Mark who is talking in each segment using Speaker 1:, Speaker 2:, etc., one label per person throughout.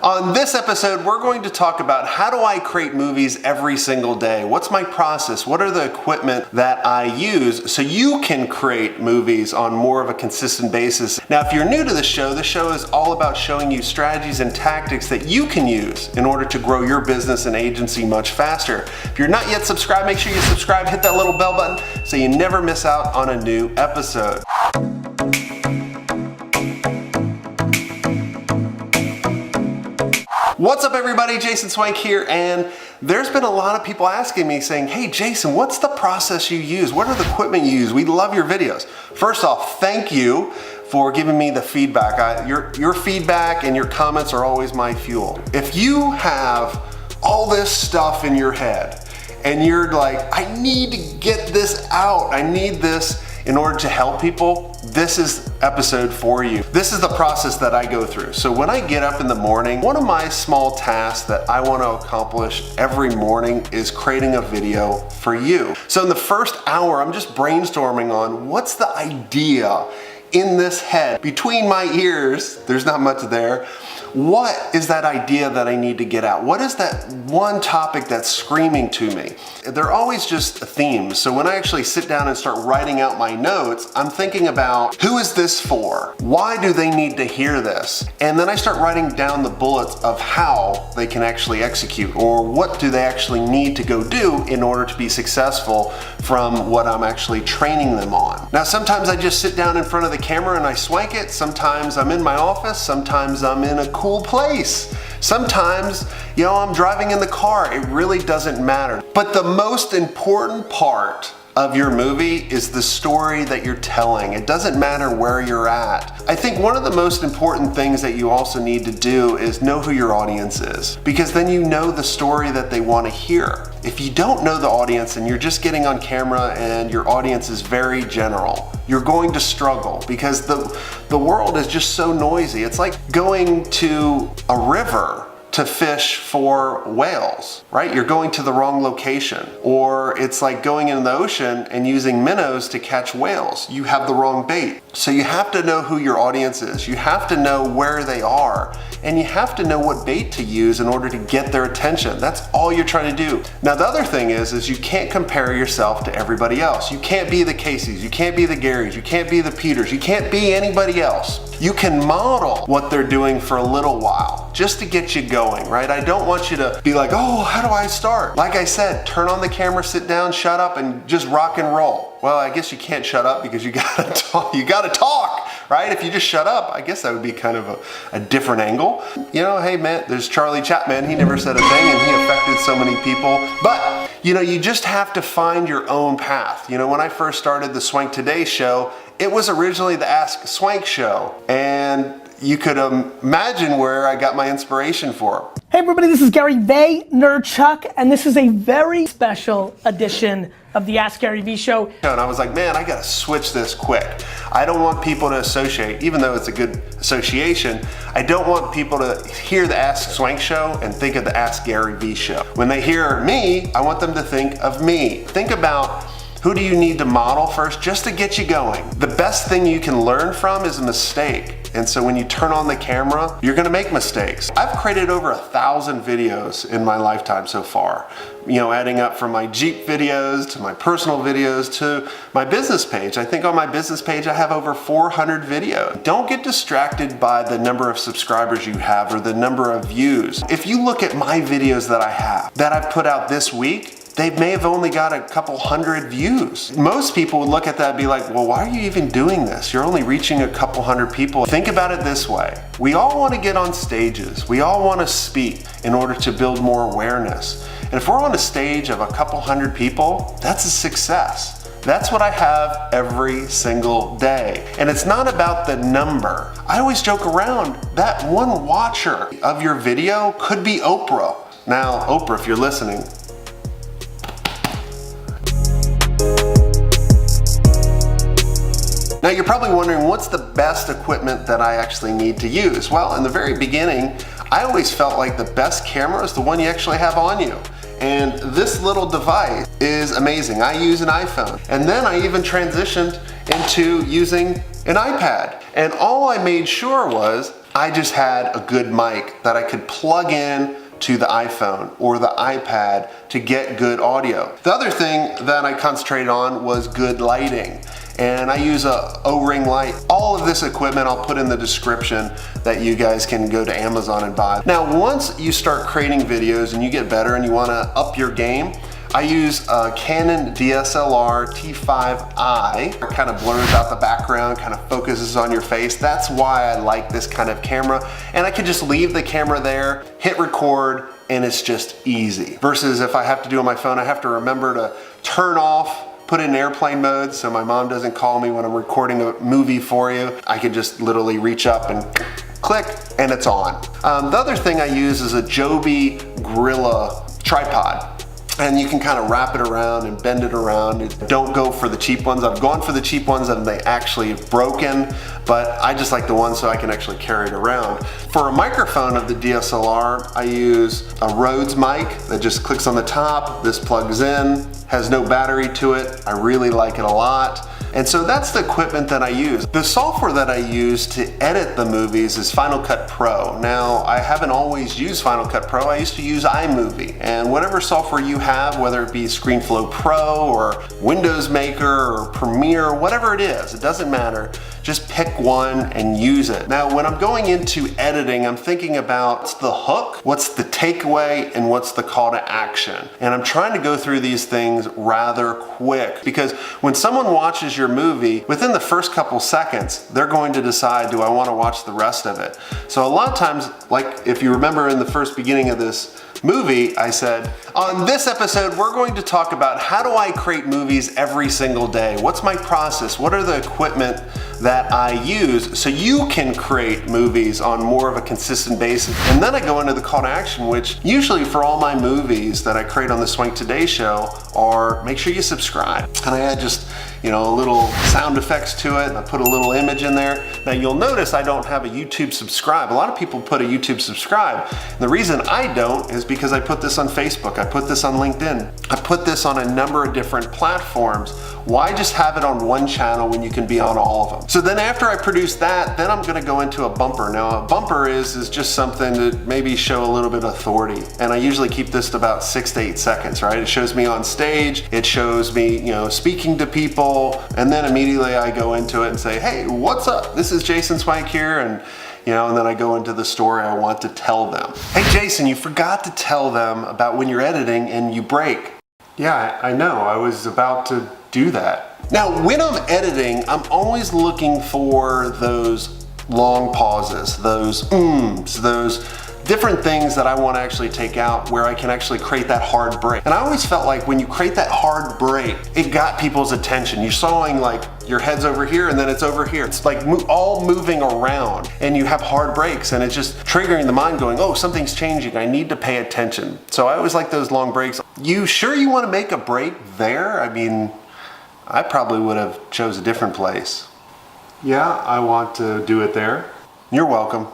Speaker 1: On this episode, we're going to talk about how do I create movies every single day? What's my process? What are the equipment that I use so you can create movies on more of a consistent basis? Now, if you're new to the show is all about showing you strategies and tactics that you can use in order to grow your business and agency much faster. If you're not yet subscribed, make sure you subscribe, hit that little bell button so you never miss out on a new episode. What's up everybody, Jason Swank here, and there's been a lot of people asking me saying, hey Jason, what's the process you use? What are the equipment you use? We love your videos. First off, thank you for giving me the feedback. Your feedback and your comments are always my fuel. If you have all this stuff in your head and you're like, I need to get this out, I need this in order to help people, this is episode for you. This is the process that I go through. So when I get up in the morning, one of my small tasks that I want to accomplish every morning is creating a video for you. So in the first hour, I'm just brainstorming on what's the idea in this head. Between my ears, there's not much there. What is that idea that I need to get out? What is that one topic that's screaming to me? They're always just themes. So when I actually sit down and start writing out my notes, I'm thinking about who is this for? Why do they need to hear this? And then I start writing down the bullets of how they can actually execute, or what do they actually need to go do in order to be successful from what I'm actually training them on. Now, sometimes I just sit down in front of the camera and I swank it. Sometimes I'm in my office. Sometimes I'm in a cool place. Sometimes, I'm driving in the car. It really doesn't matter. But the most important part of your movie is the story that you're telling. It doesn't matter where you're at. I think one of the most important things that you also need to do is know who your audience is, because then you know the story that they want to hear. If you don't know the audience and you're just getting on camera and your audience is very general, you're going to struggle because the world is just so noisy. It's like going to a river to fish for whales, right? You're going to the wrong location. Or it's like going in the ocean and using minnows to catch whales. You have the wrong bait. So you have to know who your audience is. You have to know where they are. And you have to know what bait to use in order to get their attention. That's all you're trying to do. Now the other thing is you can't compare yourself to everybody else. You can't be the Caseys, you can't be the Garys, you can't be the Peters, you can't be anybody else. You can model what they're doing for a little while, just to get you going, right? I don't want you to be like, oh, how do I start? Like I said, turn on the camera, sit down, shut up, and just rock and roll. Well, I guess you can't shut up because you gotta talk, right? If you just shut up, I guess that would be kind of a different angle. Hey man, there's Charlie Chapman, he never said a thing and he affected so many people. But, you just have to find your own path. When I first started the Swank Today show, it was originally the Ask Swank show. And you could imagine where I got my inspiration for.
Speaker 2: Hey everybody, this is Gary Vaynerchuk, and this is a very special edition of the Ask Gary V show.
Speaker 1: And I was like, man, I gotta switch this quick. I don't want people to associate, even though it's a good association, I don't want people to hear the Ask Swank show and think of the Ask Gary V show. When they hear me, I want them to think of me. Think about who do you need to model first just to get you going. The best thing you can learn from is a mistake. And so when you turn on the camera, you're gonna make mistakes. I've created over 1,000 videos in my lifetime so far. Adding up from my Jeep videos to my personal videos to my business page. I think on my business page I have over 400 videos. Don't get distracted by the number of subscribers you have or the number of views. If you look at my videos that I have, that I've put out this week, they may have only got a couple hundred views. Most people would look at that and be like, well, why are you even doing this? You're only reaching a couple hundred people. Think about it this way. We all want to get on stages. We all want to speak in order to build more awareness. And if we're on a stage of a couple hundred people, that's a success. That's what I have every single day. And it's not about the number. I always joke around, that one watcher of your video could be Oprah. Now, Oprah, if you're listening, now you're probably wondering, what's the best equipment that I actually need to use? Well, in the very beginning, I always felt like the best camera is the one you actually have on you. And this little device is amazing. I use an iPhone. And then I even transitioned into using an iPad. And all I made sure was I just had a good mic that I could plug in to the iPhone or the iPad to get good audio. The other thing that I concentrated on was good lighting. And I use a O-ring light. All of this equipment I'll put in the description that you guys can go to Amazon and buy. Now, once you start creating videos and you get better and you wanna up your game, I use a Canon DSLR T5i. It kind of blurs out the background, kind of focuses on your face. That's why I like this kind of camera. And I can just leave the camera there, hit record, and it's just easy. Versus if I have to do it on my phone, I have to remember to turn off, put it in airplane mode so my mom doesn't call me when I'm recording a movie for you. I can just literally reach up and click and it's on. The other thing I use is a Joby Gorilla tripod. And you can kind of wrap it around and bend it around. Don't go for the cheap ones. I've gone for the cheap ones and they actually have broken, but I just like the ones so I can actually carry it around. For a microphone of the DSLR, I use a Rhodes mic that just clicks on the top. This plugs in, has no battery to it. I really like it a lot. And so that's the equipment that I use. The software that I use to edit the movies is Final Cut Pro. Now, I haven't always used Final Cut Pro. I used to use iMovie. And whatever software you have, whether it be ScreenFlow Pro or Windows Maker or Premiere, whatever it is, it doesn't matter. Just pick one and use it. Now, when I'm going into editing, I'm thinking about what's the hook, what's the takeaway, and what's the call to action. And I'm trying to go through these things rather quick because when someone watches your movie, within the first couple seconds, they're going to decide, do I want to watch the rest of it? So a lot of times, like if you remember in the first beginning of this movie, I said, on this episode, we're going to talk about how do I create movies every single day? What's my process? What are the equipment that I use so you can create movies on more of a consistent basis? And then I go into the call to action, which usually for all my movies that I create on the Swank Today show are make sure you subscribe. And I add just, you know, a little sound effects to it. I put a little image in there. Now you'll notice I don't have a YouTube subscribe. A lot of people put a YouTube subscribe. And the reason I don't is because I put this on Facebook. I put this on LinkedIn. I put this on a number of different platforms. Why just have it on one channel when you can be on all of them? So then after I produce that, then I'm gonna go into a bumper. Now a bumper is just something to maybe show a little bit of authority. And I usually keep this to about 6 to 8 seconds, right? It shows me on stage, it shows me, you know, speaking to people, and then immediately I go into it and say, hey, what's up? This is Jason Swank here, and you know, and then I go into the story I want to tell them. Hey Jason, you forgot to tell them about when you're editing and you break. Yeah, I know, I was about to do that. Now, when I'm editing, I'm always looking for those long pauses, those ums, those different things that I want to actually take out where I can actually create that hard break. And I always felt like when you create that hard break, it got people's attention. You're showing like your head's over here and then it's over here. It's like all moving around and you have hard breaks and it's just triggering the mind going, oh, something's changing. I need to pay attention. So I always like those long breaks. You sure you want to make a break there? I mean, I probably would have chose a different place. Yeah, I want to do it there. You're welcome.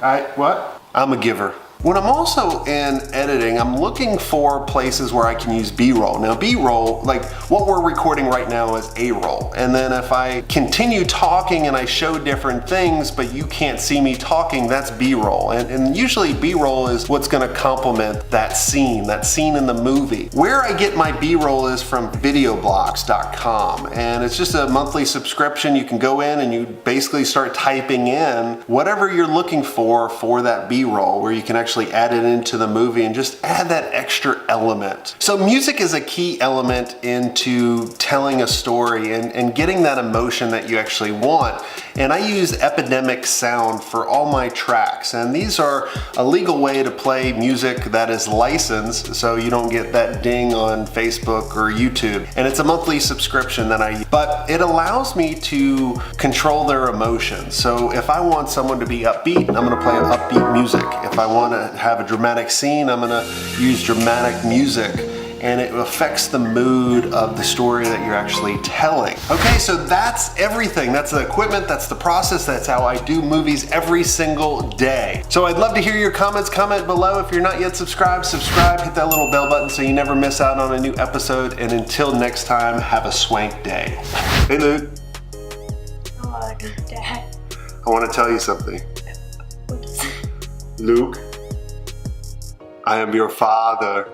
Speaker 1: What? I'm a giver. When I'm also in editing, I'm looking for places where I can use B-roll. Now B-roll, like what we're recording right now is A-roll. And then if I continue talking and I show different things, but you can't see me talking, that's B-roll. And usually B-roll is what's gonna complement that scene in the movie. Where I get my B-roll is from videoblocks.com. And it's just a monthly subscription. You can go in and you basically start typing in whatever you're looking for that B-roll, where you can actually add it into the movie and just add that extra element. So music is a key element into telling a story and getting that emotion that you actually want. And I use Epidemic Sound for all my tracks. And these are a legal way to play music that is licensed so you don't get that ding on Facebook or YouTube. And it's a monthly subscription that I use. But it allows me to control their emotions. So if I want someone to be upbeat, I'm gonna play upbeat music. If I want to have a dramatic scene, I'm gonna use dramatic music, and it affects the mood of the story that you're actually telling. Okay, so that's everything. That's the equipment, that's the process, that's how I do movies every single day. So I'd love to hear your comments. Comment below. If you're not yet subscribed, subscribe, hit that little bell button so you never miss out on a new episode. And until next time, have a swank day. Hey Luke.
Speaker 2: Oh, Dad.
Speaker 1: I want to tell you something. Luke, I am your father.